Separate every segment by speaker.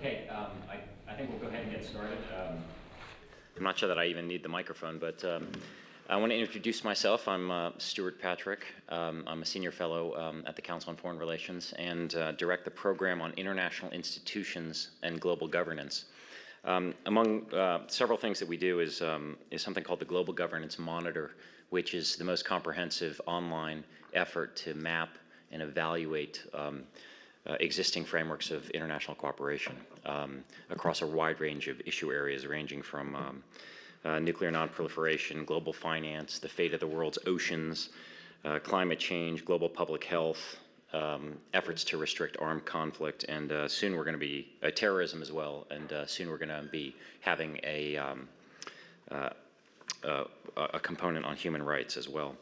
Speaker 1: Okay, I think we'll go ahead and get started.
Speaker 2: I'm not sure that I even need the microphone, but I want to introduce myself. I'm Stuart Patrick. I'm a senior fellow at the Council on Foreign Relations and direct the program on international institutions and global governance. Among several things that we do is something called the Global Governance Monitor, which is the most comprehensive online effort to map and evaluate existing frameworks of international cooperation across a wide range of issue areas, ranging from nuclear nonproliferation, global finance, the fate of the world's oceans, climate change, global public health, efforts to restrict armed conflict, and soon we're going to be terrorism as well, and soon we're going to be having a component on human rights as well.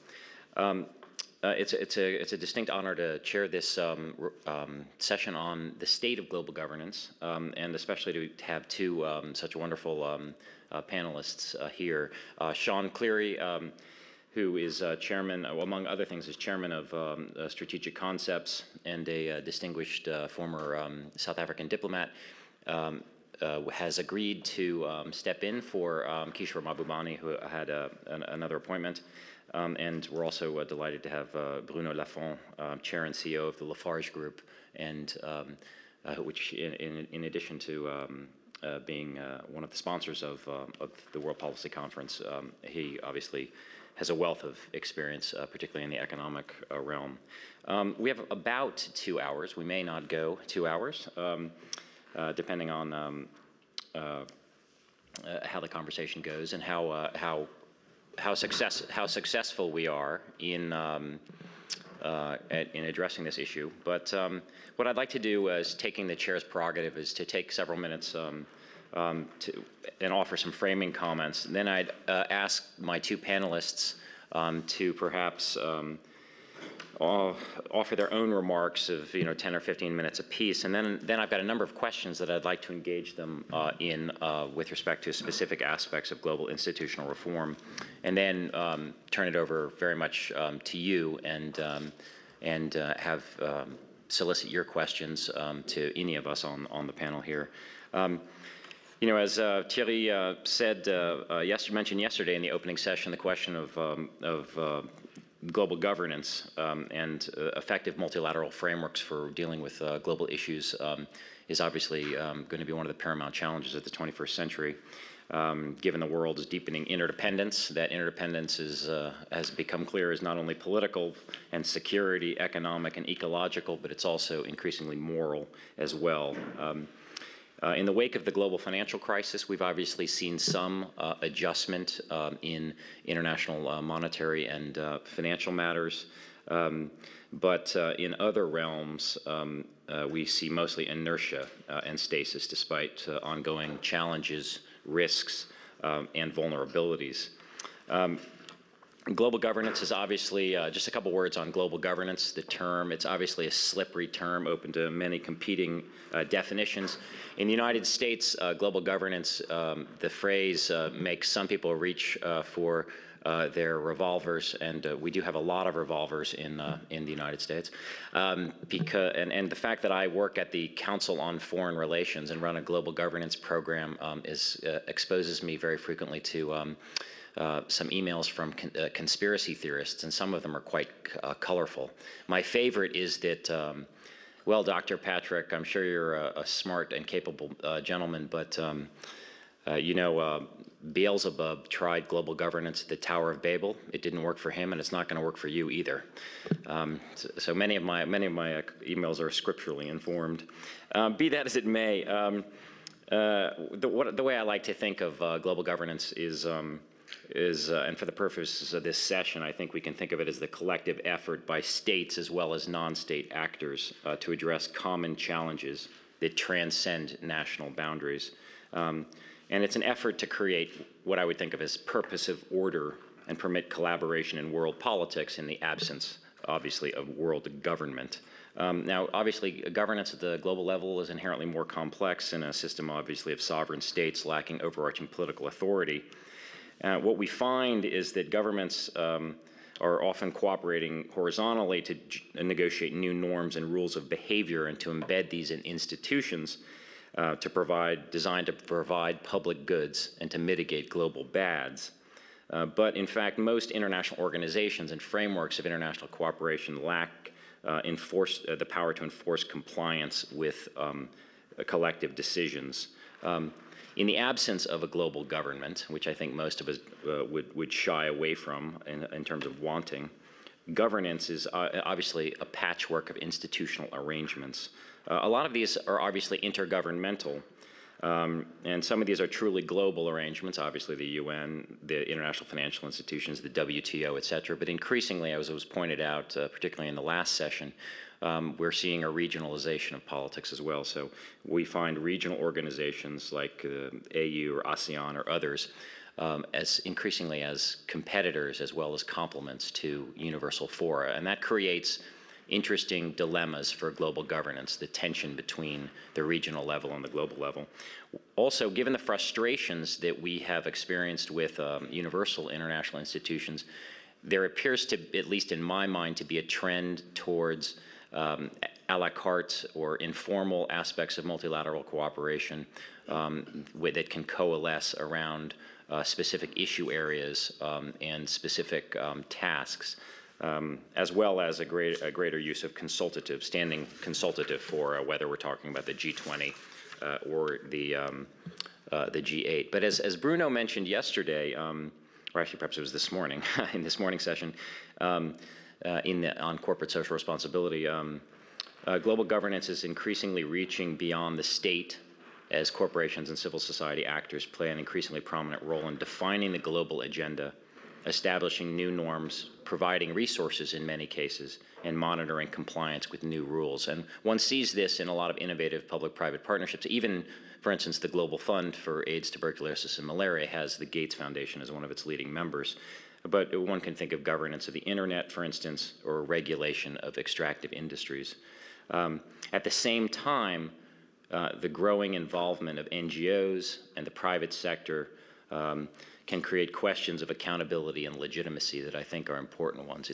Speaker 2: It's a distinct honor to chair this session on the state of global governance, and especially to have two such wonderful panelists here. Sean Cleary, who is chairman, among other things, is chairman of Strategic Concepts and a distinguished former South African diplomat, has agreed to step in for Kishore Mahbubani, who had another appointment. And we're also delighted to have Bruno Lafont, chair and CEO of the Lafarge Group, and which, in addition to being one of the sponsors of the World Policy Conference, he obviously has a wealth of experience, particularly in the economic realm. We have about 2 hours. We may not go 2 hours, depending on how the conversation goes and how successful we are in addressing this issue. But what I'd like to do, as taking the chair's prerogative, is to take several minutes and offer some framing comments. And then I'd ask my two panelists to perhaps offer their own remarks of 10 or 15 minutes apiece, and then I've got a number of questions that I'd like to engage them in with respect to specific aspects of global institutional reform, and then turn it over very much to you and have solicit your questions to any of us on the panel here. As Thierry said, mentioned yesterday in the opening session, the question of global governance and effective multilateral frameworks for dealing with global issues is obviously going to be one of the paramount challenges of the 21st century. Given the world's deepening interdependence, that interdependence has become clear is not only political and security, economic and ecological, but it's also increasingly moral as well. In the wake of the global financial crisis, we've obviously seen some adjustment in international monetary and financial matters, but in other realms, we see mostly inertia and stasis despite ongoing challenges, risks, and vulnerabilities. Global governance is obviously, just a couple words on global governance, the term. It's obviously a slippery term open to many competing definitions. In the United States, global governance, the phrase makes some people reach for their revolvers, and we do have a lot of revolvers in the United States. And the fact that I work at the Council on Foreign Relations and run a global governance program exposes me very frequently to some emails from conspiracy theorists, and some of them are quite colorful. My favorite is that, well, Dr. Patrick, I'm sure you're a smart and capable gentleman, but Beelzebub tried global governance at the Tower of Babel. It didn't work for him, and it's not going to work for you either. So many of my emails are scripturally informed. Be that as it may, the way I like to think of global governance is, and for the purposes of this session, I think we can think of it as the collective effort by states as well as non-state actors to address common challenges that transcend national boundaries. And it's an effort to create what I would think of as purposive order and permit collaboration in world politics in the absence, obviously, of world government. Now, obviously, governance at the global level is inherently more complex in a system, obviously, of sovereign states lacking overarching political authority. What we find is that governments are often cooperating horizontally to negotiate new norms and rules of behavior and to embed these in institutions. designed to provide public goods and to mitigate global bads. But in fact, most international organizations and frameworks of international cooperation lack the power to enforce compliance with collective decisions. In the absence of a global government, which I think most of us would shy away from in terms of wanting, governance is obviously a patchwork of institutional arrangements. A lot of these are obviously intergovernmental, and some of these are truly global arrangements, obviously the UN, the international financial institutions, the WTO, et cetera. But increasingly, as was pointed out, particularly in the last session, we're seeing a regionalization of politics as well. So we find regional organizations like AU or ASEAN or others as increasingly as competitors as well as complements to universal fora. And that creates interesting dilemmas for global governance, the tension between the regional level and the global level. Also, given the frustrations that we have experienced with universal international institutions, there appears to, at least in my mind, to be a trend towards a la carte or informal aspects of multilateral cooperation that can coalesce around specific issue areas and specific tasks, as well as a greater use of standing consultative fora, whether we're talking about the G20 or the G8. But as Bruno mentioned yesterday, or actually perhaps it was this morning, in this morning session, on corporate social responsibility, global governance is increasingly reaching beyond the state as corporations and civil society actors play an increasingly prominent role in defining the global agenda, establishing new norms, providing resources in many cases, and monitoring compliance with new rules. And one sees this in a lot of innovative public-private partnerships. Even, for instance, the Global Fund for AIDS, Tuberculosis, and Malaria has the Gates Foundation as one of its leading members. But one can think of governance of the internet, for instance, or regulation of extractive industries. At the same time, the growing involvement of NGOs and the private sector can create questions of accountability and legitimacy that I think are important ones.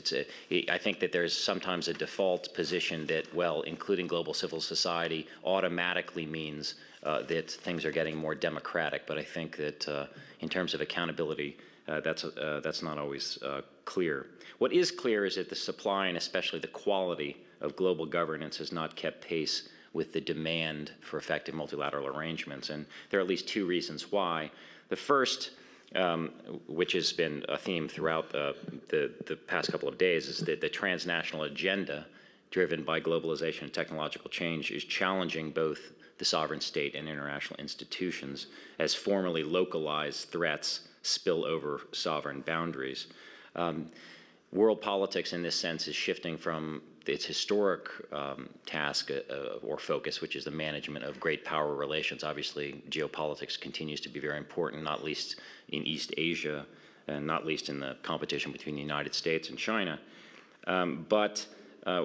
Speaker 2: I think that there's sometimes a default position that, well, including global civil society automatically means that things are getting more democratic. But I think that in terms of accountability, that's not always clear. What is clear is that the supply and especially the quality of global governance has not kept pace with the demand for effective multilateral arrangements. And there are at least two reasons why. The first, which has been a theme throughout the past couple of days, is that the transnational agenda driven by globalization and technological change is challenging both the sovereign state and international institutions as formerly localized threats spill over sovereign boundaries. World politics in this sense is shifting from its historic task or focus, which is the management of great power relations. Obviously, geopolitics continues to be very important, not least in East Asia, and not least in the competition between the United States and China. But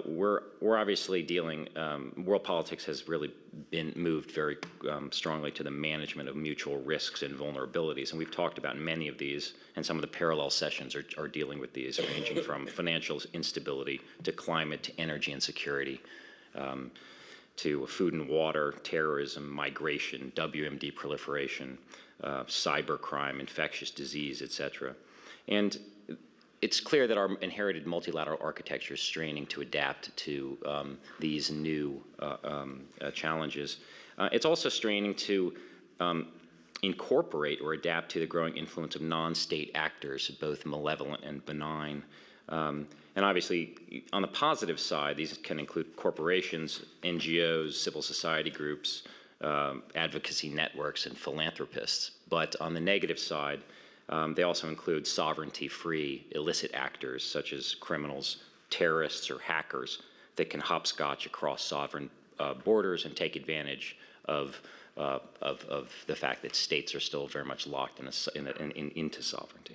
Speaker 2: we're obviously dealing, world politics has really been moved very strongly to the management of mutual risks and vulnerabilities. And we've talked about many of these, and some of the parallel sessions are dealing with these, ranging from financial instability to climate to energy and security, to food and water, terrorism, migration, WMD proliferation, cybercrime, infectious disease, et cetera. And it's clear that our inherited multilateral architecture is straining to adapt to these new challenges. It's also straining to incorporate or adapt to the growing influence of non-state actors, both malevolent and benign. And obviously, on the positive side, these can include corporations, NGOs, civil society groups, advocacy networks, and philanthropists. But on the negative side, they also include sovereignty-free illicit actors such as criminals, terrorists, or hackers that can hopscotch across sovereign borders and take advantage of the fact that states are still very much locked into sovereignty.